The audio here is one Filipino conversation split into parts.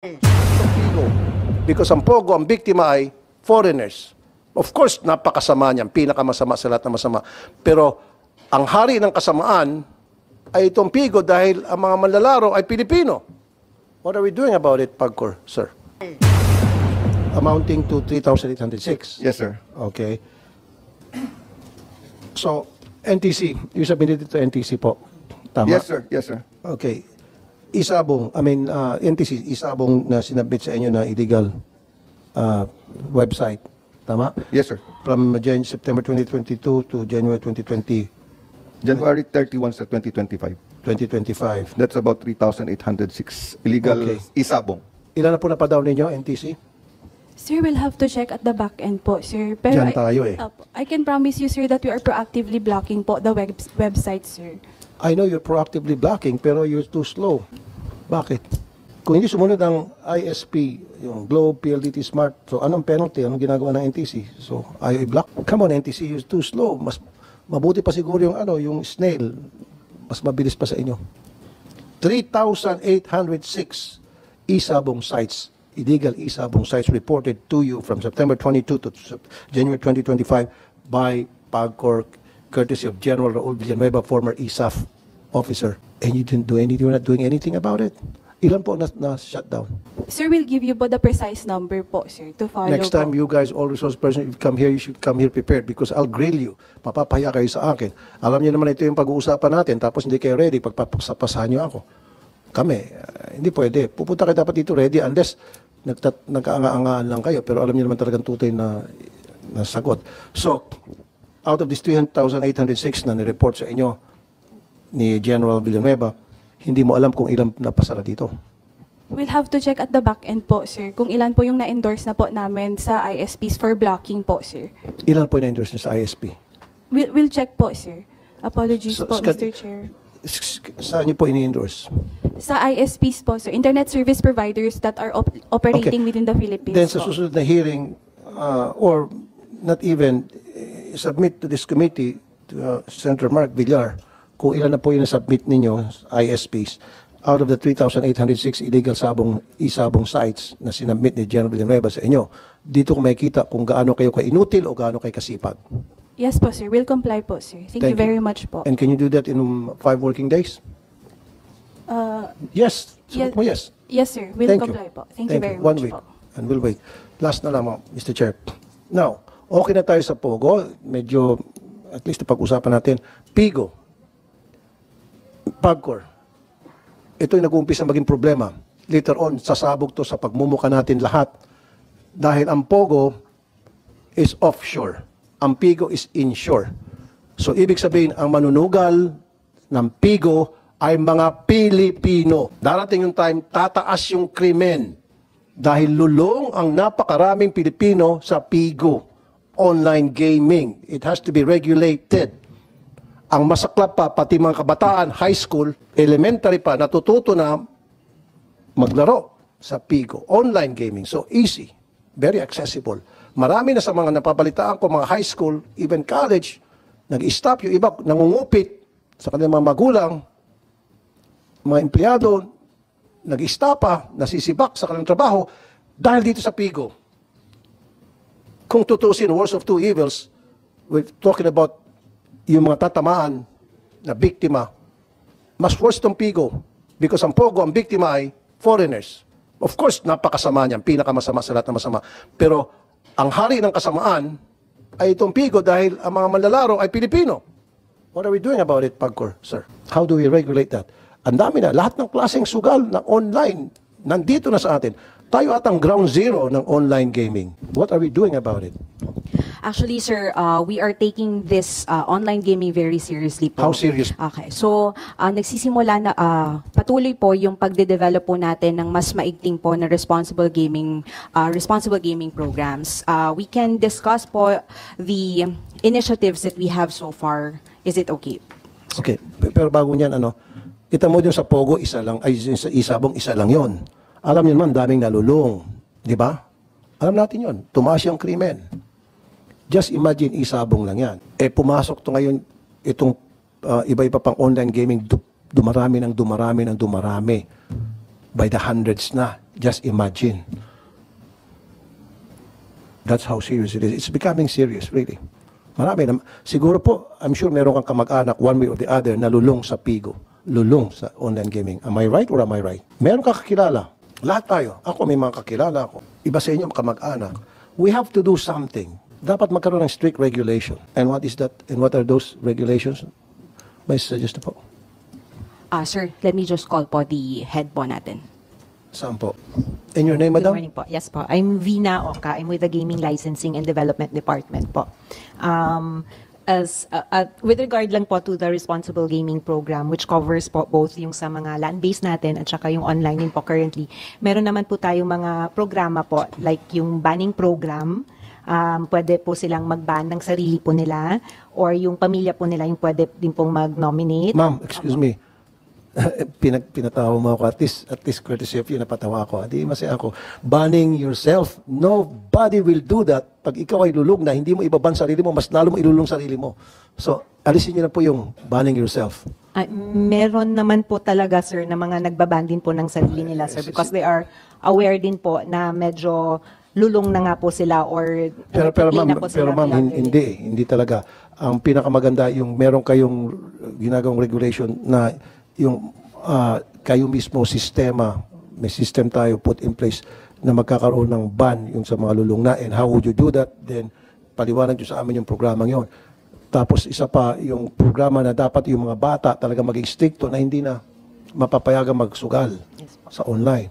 Pogo. Because ang Pogo, ang biktima ay foreigners. Of course, napakasama niyan, pinakamasama sa lahat ng masama. Pero ang hari ng kasamaan ay itong Pigo dahil ang mga manlalaro ay Pilipino. What are we doing about it, Pagcor, sir? Amounting to 3,806. Yes, sir. Okay. So, NTC, you submitted it to NTC po. Tama? Yes, sir. Yes, sir. Okay. Isabong, NTC, isabong na sinabit sa inyo na illegal website. Tama? Yes, sir. From September 2022 to January 2020, January 31 sa 2025. 2025. That's about 3,806 illegal Okay. isabong. Ilan na po napadown ninyo, NTC? Sir, we'll have to check at the back end po, sir. Pero Diyan tayo eh. I can promise you, sir, that we are proactively blocking po the website, sir. I know you're proactively blocking, pero you're too slow. Bakit? Kung hindi sumunod ang ISP, yung Globe, PLDT Smart, so anong penalty? Anong ginagawa ng NTC? So, ayaw i-block? Come on, NTC, you're too slow. Mas mabuti pa siguro yung snail. Mas mabilis pa sa inyo. 3,806 isabong sites, illegal isabong sites reported to you from September 22 to January 2025 by Pagcor, courtesy of General Raul Villanueva, former ISAF officer. And you didn't do anything, you're not doing anything about it. Ilan po na-shutdown? Sir, we'll give you po the precise number po, sir, to follow Next time, po. you guys, all resource person, if you come here, you should come here prepared because I'll grill you. Mapapahiya kayo sa akin. Alam niyo naman ito yung pag-uusapan natin, tapos hindi kayo ready, pagpapasahan niyo ako. Kami, hindi pwede. Pupunta kayo dapat dito ready unless nagkaanga-angaan lang kayo, pero alam niyo naman talagang tutay na sagot. So, out of this 3,806 na ni-report sa inyo ni General Villanueva, hindi mo alam kung ilan napasara dito. We'll have to check at the back end po, sir, kung ilan po yung na-endorse na po namin sa ISPs for blocking po, sir. Ilan po na-endorse niyo sa ISP? We'll check po, sir. Apologies So, po, Mr. Chair. Saan niyo po ini-endorse? Sa ISPs po, sir, Internet Service Providers that are operating within the Philippines Then sa po. susunod na hearing, or not even, submit to this committee, to Senator Mark Villar, kung ilan na po yung na-submit ninyo, ISPs, out of the 3,806 illegal isabong sites na sinabmit ni General Villanueva sa inyo, dito ko makikita kung gaano kayo ka-inutil o gaano kayo kasipag. Yes po, sir. We'll comply po, sir. Thank you very much po. And can you do that in 5 working days? Yes. Sagot mo yes. Yes, sir. We'll comply po. Thank you very 1 much week. po. And we'll wait. Last na lang, Mr. Chair. Now, okay na tayo sa Pogo. Medyo, at least pag-usapan natin. Pigo. Pagcor. Ito yung nag-uumpisa maging problema. Later on, sasabog to sa pagmumuka natin lahat. Dahil ang Pogo is offshore. Ang Pigo is inshore. So, ibig sabihin, ang manunugal ng Pigo ay mga Pilipino. Darating yung time, tataas yung krimen. Dahil lulong ang napakaraming Pilipino sa Pigo. Online gaming. It has to be regulated. Ang masaklap pa, pati mga kabataan, high school, elementary pa, natututo na maglaro sa Pigo. Online gaming. So, easy. Very accessible. Marami na sa mga napabalitaan ko, mga high school, even college, nag-stop yung iba, nangungupit sa kanilang mga magulang, mga empleyado, nag-stop nasisibak sa kanilang trabaho dahil dito sa Pigo. Kung tutusin, worst of two evils, we're talking about yung mga tatamaan na biktima, mas worse tong Pigo because ang Pogo, ang biktima ay foreigners. Of course, napakasama niyan, pinakamasama sa lahat ng masama. Pero ang hari ng kasamaan ay itong Pigo dahil ang mga manlalaro ay Pilipino. What are we doing about it, Pagcor, sir? How do we regulate that? Ang dami na, lahat ng klaseng sugal na online, nandito na sa atin. Tayo at ang ground zero ng online gaming. What are we doing about it? Actually, sir, we are taking this online gaming very seriously po. How serious? Okay. So, nagsisimula na, patuloy po yung pagde-develop po natin ng mas maigting po na responsible gaming programs. We can discuss po the initiatives that we have so far. Is it okay? Okay, pero bago niyan, kita mo dun sa Pogo, isa lang, ay sa Isabong, isa lang yon. Alam niyo naman, daming nalulung. Di ba? Alam natin yon. Tumaas yung krimen. Just imagine, Isabong lang yan. Pumasok to ngayon, itong iba-iba pang online gaming, dumarami ng dumarami. By the hundreds na. Just imagine. That's how serious it is. It's becoming serious, really. Marami na, siguro po, I'm sure meron kang kamag-anak one way or the other na lulong sa Pigo, lulong sa online gaming. Am I right or am I right? Meron ka kakilala. Lahat tayo. Ako may mga kakilala ako. Iba sa inyo kamag-anak. We have to do something. Dapat magkaroon ng strict regulation. And what is that? And what are those regulations? May suggest po. Sir, let me just call po the head po natin. Saan po? In your name, Good madam? morning po. Yes po. I'm Vina Oka. I'm with the Gaming Licensing and Development Department po. With regard lang po to the Responsible Gaming Program, which covers po both yung sa mga land-based natin at saka yung online din po currently, meron naman po tayong mga programa po, like yung banning program. Pwede po silang mag-ban ng sarili po nila, or yung pamilya po nila yung pwede din pong mag-nominate. Ma'am, excuse me. Pinatawa mo ako. At least courtesy of you, napatawa ako. Hindi masaya ako. Banning yourself. Nobody will do that. Pag ikaw ay lulong na, hindi mo ibaban sarili mo, mas lalo mo ilulong sarili mo. So, alisin niyo na po yung banning yourself. Meron naman po talaga, sir, na mga nagbaban din po ng sarili nila, sir, because they are aware din po na medyo lulong na nga po sila or Pero play ma'am, na po sila beyond their limit. hindi talaga. Ang pinakamaganda yung meron kayong ginagawang regulation na yung kayo mismo sistema, may system tayo put in place na magkakaroon ng ban yung sa mga lulong na, and how would you do that? Then paliwanag nyo sa amin yung programang yon. Tapos isa pa, yung programa na dapat yung mga bata talaga maging stricto na hindi na mapapayagang magsugal sa online.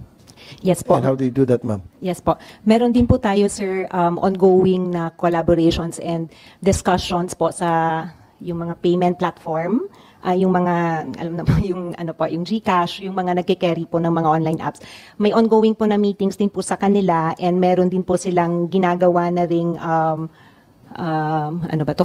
Yes po. And how do you do that, ma'am? Yes po. Meron din po tayo, sir, ongoing na collaborations and discussions po sa yung mga payment platform, yung mga, alam na po, yung, ano po, yung GCash, yung mga nagke-carry po ng mga online apps. May ongoing po na meetings din po sa kanila, and meron din po silang ginagawa na ring,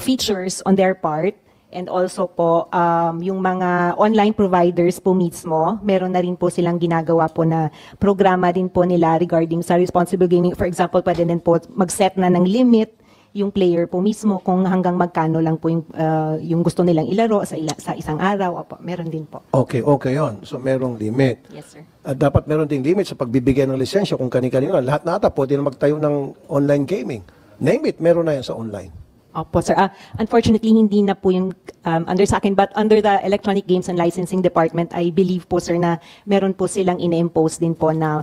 features on their part. And also po, yung mga online providers po mismo, meron na rin po silang ginagawa po na programa din po nila regarding sa responsible gaming. For example, pwede din po mag-set na ng limit yung player po mismo kung hanggang magkano lang po yung gusto nilang ilaro sa isang araw. Opo, meron din po. Okay yon. So merong limit. Yes, sir. At dapat meron ding limit sa pagbibigay ng lisensya kung kani-kanino. Lahat na ata pwede na magtayo ng online gaming. Name it, meron na yan sa online. Opo, sir. Unfortunately, hindi na po yung under sa akin, but under the Electronic Games and Licensing Department, I believe po, sir, na meron po silang ina-impose din po na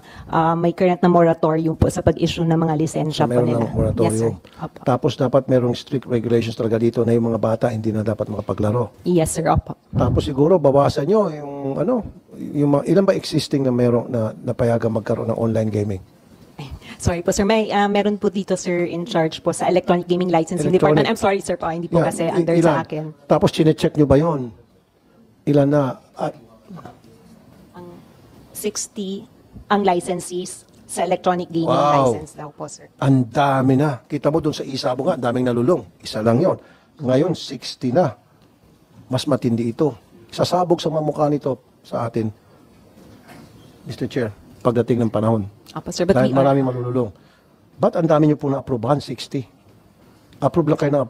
may current na moratorium po sa pag-issue ng mga lisensya po Meron nila. ng moratorium. Yes, sir. Opo. Tapos dapat merong strict regulations talaga dito na yung mga bata hindi na dapat makapaglaro. Yes, sir. Opo. Tapos siguro bawasan nyo yung mga, ilan ba existing na merong na napayagan magkaroon ng online gaming? Sorry po, sir. Meron po dito, sir, in charge po sa Electronic Gaming Licensing Department. I'm sorry, sir, po. Hindi po kasi under ilan? sa akin. Tapos chinecheck nyo ba yon? Ilan na? 60 ang licensees sa Electronic Gaming Wow. License daw po, sir. Ang dami na. Kita mo doon sa Isabo nga, daming nalulong. Isa lang yon. Ngayon, 60 na. Mas matindi ito. Sasabog sa mga mukha nito sa atin, Mr. Chair, pagdating ng panahon. Opo, sir. But Dahil we are- marami malululong. Ba't ang dami nyo po na-aprobahan? 60? Approve lang kayo ng approve.